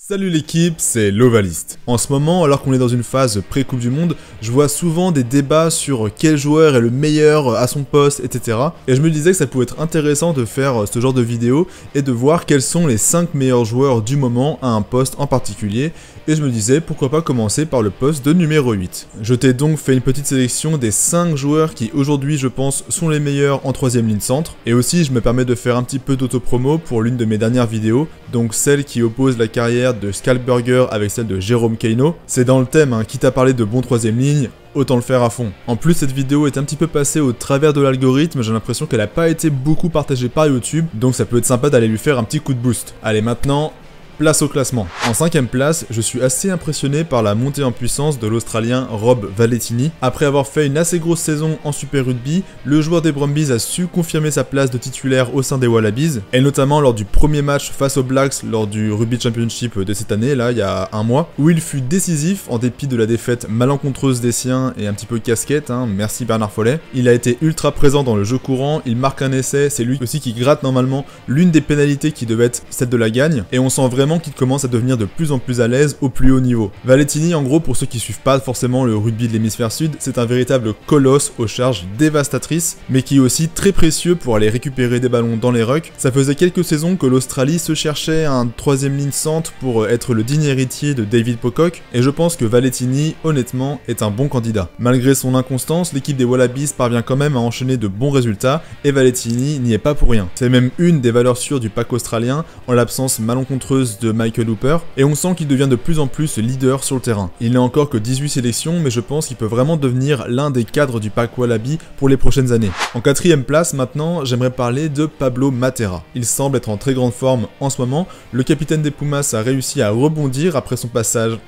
Salut l'équipe, c'est Lovalist. En ce moment, alors qu'on est dans une phase pré-Coupe du Monde, je vois souvent des débats sur quel joueur est le meilleur à son poste, etc. Et je me disais que ça pouvait être intéressant de faire ce genre de vidéo et de voir quels sont les 5 meilleurs joueurs du moment à un poste en particulier. Et je me disais pourquoi pas commencer par le poste de numéro 8. Je t'ai donc fait une petite sélection des 5 joueurs qui aujourd'hui je pense sont les meilleurs en 3ème ligne centre. Et aussi je me permets de faire un petit peu d'autopromo pour l'une de mes dernières vidéos, donc celle qui oppose la carrière de Schalburger avec celle de Jérôme Kaino. C'est dans le thème, quitte à parler de bon 3ème ligne, autant le faire à fond. En plus, cette vidéo est un petit peu passée au travers de l'algorithme, j'ai l'impression qu'elle n'a pas été beaucoup partagée par YouTube, donc ça peut être sympa d'aller lui faire un petit coup de boost. Allez, maintenant, place au classement. En 5ème place, je suis assez impressionné par la montée en puissance de l'Australien Rob Valetini. Après avoir fait une assez grosse saison en Super Rugby, le joueur des Brumbies a su confirmer sa place de titulaire au sein des Wallabies, et notamment lors du premier match face aux Blacks lors du Rugby Championship de cette année, là, il y a un mois, où il fut décisif en dépit de la défaite malencontreuse des siens et un petit peu casquette, merci Bernard Follet. Il a été ultra présent dans le jeu courant, il marque un essai, c'est lui aussi qui gratte normalement l'une des pénalités qui devait être celle de la gagne, et on sent vraiment qu'il commence à devenir de plus en plus à l'aise au plus haut niveau. Valetini, en gros, pour ceux qui suivent pas forcément le rugby de l'hémisphère sud, c'est un véritable colosse aux charges dévastatrices, mais qui est aussi très précieux pour aller récupérer des ballons dans les rucks. Ça faisait quelques saisons que l'Australie se cherchait un 3ème ligne centre pour être le digne héritier de David Pocock, et je pense que Valetini, honnêtement, est un bon candidat. Malgré son inconstance, l'équipe des Wallabies parvient quand même à enchaîner de bons résultats, et Valetini n'y est pas pour rien. C'est même une des valeurs sûres du pack australien, en l'absence malencontreuse de Michael Hooper, et on sent qu'il devient de plus en plus leader sur le terrain. Il n'a encore que 18 sélections, mais je pense qu'il peut vraiment devenir l'un des cadres du pack Wallaby pour les prochaines années. En 4ème place, maintenant, j'aimerais parler de Pablo Matera. Il semble être en très grande forme en ce moment. Le capitaine des Pumas a réussi à rebondir après son passage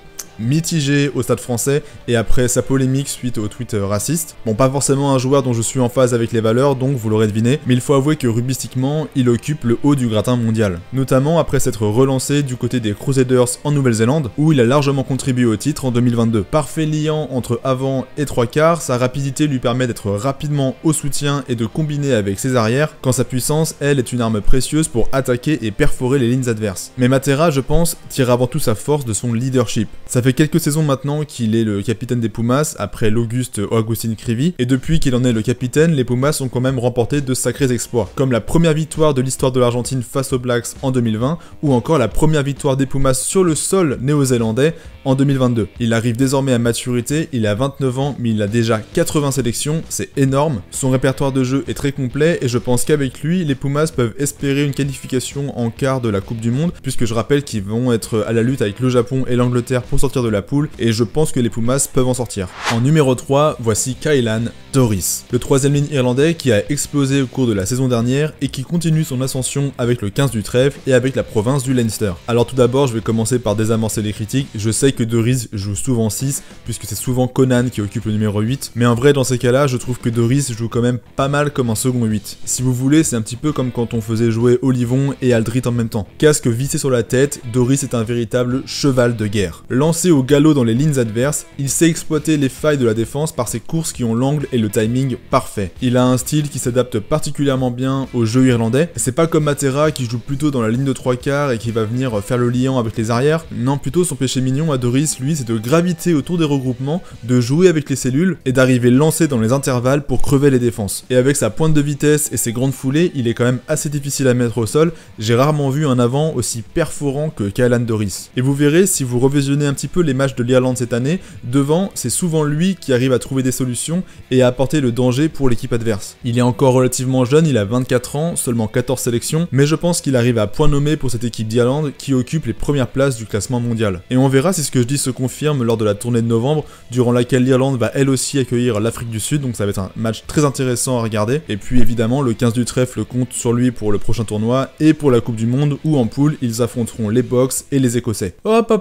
mitigé au Stade Français et après sa polémique suite au tweet raciste. Bon, pas forcément un joueur dont je suis en phase avec les valeurs, donc vous l'aurez deviné, mais il faut avouer que rugbystiquement, il occupe le haut du gratin mondial. Notamment après s'être relancé du côté des Crusaders en Nouvelle-Zélande, où il a largement contribué au titre en 2022. Parfait liant entre avant et 3/4, sa rapidité lui permet d'être rapidement au soutien et de combiner avec ses arrières, quand sa puissance, elle, est une arme précieuse pour attaquer et perforer les lignes adverses. Mais Matera, je pense, tire avant tout sa force de son leadership. Ça fait quelques saisons maintenant qu'il est le capitaine des Pumas, après l'Auguste Augustin Krivy, et depuis qu'il en est le capitaine, les Pumas ont quand même remporté de sacrés exploits, comme la première victoire de l'histoire de l'Argentine face aux Blacks en 2020, ou encore la première victoire des Pumas sur le sol néo-zélandais en 2022. Il arrive désormais à maturité, il a 29 ans, mais il a déjà 80 sélections, c'est énorme. Son répertoire de jeu est très complet, et je pense qu'avec lui, les Pumas peuvent espérer une qualification en quart de la Coupe du Monde, puisque je rappelle qu'ils vont être à la lutte avec le Japon et l'Angleterre pour sortir de la poule, et je pense que les Pumas peuvent en sortir. En numéro 3, voici Caelan Doris, le 3ème ligne irlandais qui a explosé au cours de la saison dernière et qui continue son ascension avec le 15 du trèfle et avec la province du Leinster. Alors tout d'abord, je vais commencer par désamorcer les critiques. Je sais que Doris joue souvent 6, puisque c'est souvent Conan qui occupe le numéro 8, mais en vrai, dans ces cas-là, je trouve que Doris joue quand même pas mal comme un second 8. Si vous voulez, c'est un petit peu comme quand on faisait jouer Olivon et Aldrit en même temps. Casque vissé sur la tête, Doris est un véritable cheval de guerre. Lancé au galop dans les lignes adverses, il sait exploiter les failles de la défense par ses courses qui ont l'angle et le timing parfait. Il a un style qui s'adapte particulièrement bien au jeu irlandais. C'est pas comme Matera qui joue plutôt dans la ligne de 3/4 et qui va venir faire le liant avec les arrières. Non, plutôt son péché mignon à Doris, lui, c'est de graviter autour des regroupements, de jouer avec les cellules et d'arriver lancé dans les intervalles pour crever les défenses. Et avec sa pointe de vitesse et ses grandes foulées, il est quand même assez difficile à mettre au sol. J'ai rarement vu un avant aussi perforant que Caelan Doris. Et vous verrez, si vous revisionnez un petit peu les matchs de l'Irlande cette année, devant, c'est souvent lui qui arrive à trouver des solutions et à apporter le danger pour l'équipe adverse. Il est encore relativement jeune, il a 24 ans, seulement 14 sélections, mais je pense qu'il arrive à point nommé pour cette équipe d'Irlande qui occupe les premières places du classement mondial. Et on verra si ce que je dis se confirme lors de la tournée de novembre, durant laquelle l'Irlande va elle aussi accueillir l'Afrique du Sud, donc ça va être un match très intéressant à regarder. Et puis évidemment, le 15 du trèfle compte sur lui pour le prochain tournoi et pour la Coupe du Monde, où en poule, ils affronteront les Box et les Écossais. Hop,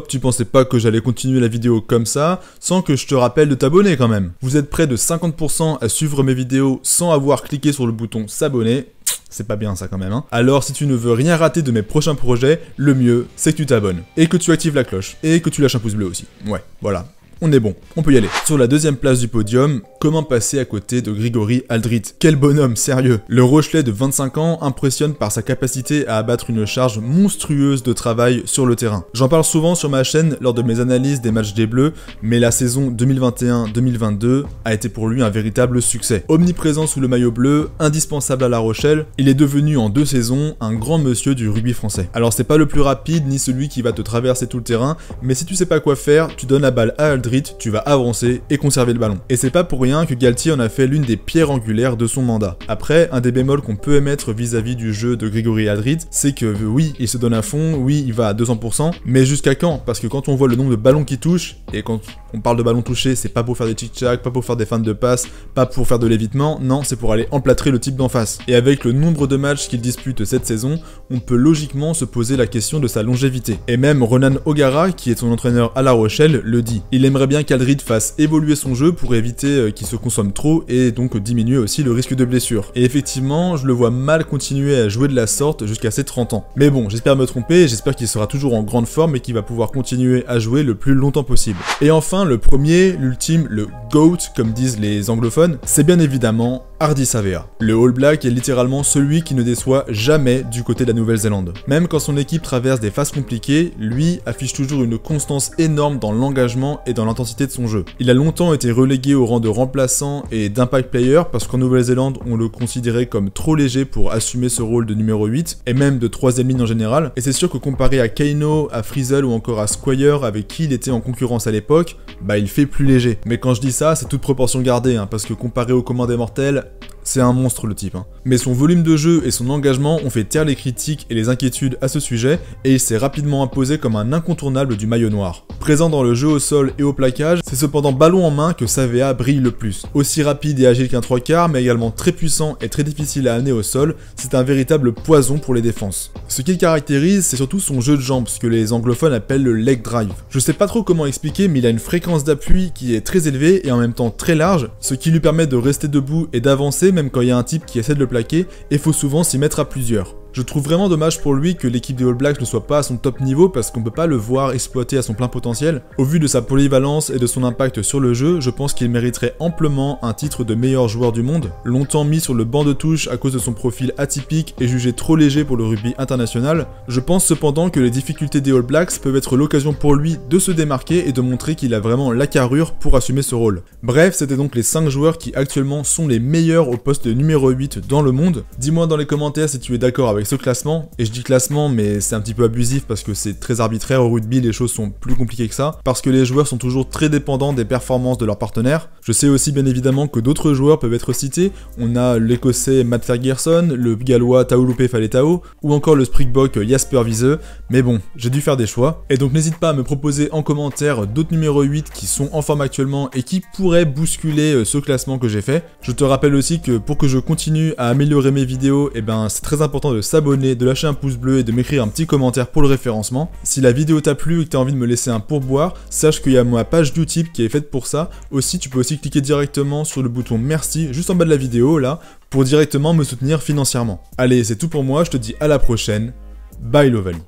tu pensais pas que j'allais continuer la vidéo comme ça, sans que je te rappelle de t'abonner quand même. Vous êtes près de 50% à suivre mes vidéos sans avoir cliqué sur le bouton s'abonner. C'est pas bien ça quand même, Alors si tu ne veux rien rater de mes prochains projets, le mieux c'est que tu t'abonnes, et que tu actives la cloche, et que tu lâches un pouce bleu aussi. Ouais, voilà. on est bon, on peut y aller. Sur la deuxième place du podium, comment passer à côté de Grigori Aldrit? Quel bonhomme, sérieux! Le Rochelais de 25 ans impressionne par sa capacité à abattre une charge monstrueuse de travail sur le terrain. J'en parle souvent sur ma chaîne lors de mes analyses des matchs des Bleus, mais la saison 2021-2022 a été pour lui un véritable succès. Omniprésent sous le maillot bleu, indispensable à La Rochelle, il est devenu en 2 saisons un grand monsieur du rugby français. Alors c'est pas le plus rapide ni celui qui va te traverser tout le terrain, mais si tu sais pas quoi faire, tu donnes la balle à Aldrit, tu vas avancer et conserver le ballon. Et c'est pas pour rien que Galtier en a fait l'une des pierres angulaires de son mandat. Après, un des bémols qu'on peut émettre vis-à-vis du jeu de Grigori Aldrit, c'est que oui, il se donne à fond, oui, il va à 200%, mais jusqu'à quand? Parce que quand on voit le nombre de ballons qu'il touche, et quand on parle de ballons touchés, c'est pas pour faire des tic-tac, pas pour faire des feintes de passe, pas pour faire de l'évitement, non, c'est pour aller emplâtrer le type d'en face. Et avec le nombre de matchs qu'il dispute cette saison, on peut logiquement se poser la question de sa longévité. Et même Ronan O'Gara, qui est son entraîneur à La Rochelle, le dit. Il aimerait bien qu'Aldrit fasse évoluer son jeu pour éviter qu'il se consomme trop et donc diminuer aussi le risque de blessure. Et effectivement, je le vois mal continuer à jouer de la sorte jusqu'à ses 30 ans. Mais bon, j'espère me tromper, j'espère qu'il sera toujours en grande forme et qu'il va pouvoir continuer à jouer le plus longtemps possible. Et enfin, le premier, l'ultime, le GOAT, comme disent les anglophones, c'est bien évidemment Ardie Savea. Le All Black est littéralement celui qui ne déçoit jamais du côté de la Nouvelle-Zélande. Même quand son équipe traverse des phases compliquées, lui affiche toujours une constance énorme dans l'engagement et dans l'intensité de son jeu. Il a longtemps été relégué au rang de remplaçant et d'impact player parce qu'en Nouvelle-Zélande, on le considérait comme trop léger pour assumer ce rôle de numéro 8 et même de 3ème ligne en général. Et c'est sûr que comparé à Kaino, à Frizzell ou encore à Squire avec qui il était en concurrence à l'époque, bah il fait plus léger. Mais quand je dis ça, c'est toute proportion gardée, hein, parce que comparé au Commandé Mortel, c'est un monstre le type. Mais son volume de jeu et son engagement ont fait taire les critiques et les inquiétudes à ce sujet, et il s'est rapidement imposé comme un incontournable du maillot noir. Présent dans le jeu au sol et au plaquage, c'est cependant ballon en main que Savea brille le plus. Aussi rapide et agile qu'un 3/4, mais également très puissant et très difficile à amener au sol, c'est un véritable poison pour les défenses. Ce qui le caractérise, c'est surtout son jeu de jambes, ce que les anglophones appellent le leg drive. Je sais pas trop comment expliquer, mais il a une fréquence d'appui qui est très élevée et en même temps très large, ce qui lui permet de rester debout et d'avancer même quand il y a un type qui essaie de le plaquer, et faut souvent s'y mettre à plusieurs. Je trouve vraiment dommage pour lui que l'équipe des All Blacks ne soit pas à son top niveau parce qu'on peut pas le voir exploiter à son plein potentiel. Au vu de sa polyvalence et de son impact sur le jeu, je pense qu'il mériterait amplement un titre de meilleur joueur du monde. Longtemps mis sur le banc de touche à cause de son profil atypique et jugé trop léger pour le rugby international, je pense cependant que les difficultés des All Blacks peuvent être l'occasion pour lui de se démarquer et de montrer qu'il a vraiment la carrure pour assumer ce rôle. Bref, c'était donc les 5 joueurs qui actuellement sont les meilleurs au poste de numéro 8 dans le monde. Dis-moi dans les commentaires si tu es d'accord avec ce classement, et je dis classement mais c'est un petit peu abusif parce que c'est très arbitraire. Au rugby les choses sont plus compliquées que ça, parce que les joueurs sont toujours très dépendants des performances de leurs partenaires. Je sais aussi bien évidemment que d'autres joueurs peuvent être cités, on a l'écossais Matt Ferguson, le gallois Taulupe Faletau, ou encore le Springbok Jasper Wiese, mais bon, j'ai dû faire des choix, et donc n'hésite pas à me proposer en commentaire d'autres numéros 8 qui sont en forme actuellement et qui pourraient bousculer ce classement que j'ai fait. Je te rappelle aussi que pour que je continue à améliorer mes vidéos, et ben c'est très important de s'abonner, de lâcher un pouce bleu et de m'écrire un petit commentaire pour le référencement. Si la vidéo t'a plu et que t'as envie de me laisser un pourboire, sache qu'il y a ma page Utip qui est faite pour ça. Aussi, tu peux aussi cliquer directement sur le bouton merci juste en bas de la vidéo là pour directement me soutenir financièrement. Allez, c'est tout pour moi, je te dis à la prochaine. Bye l'Ovalie.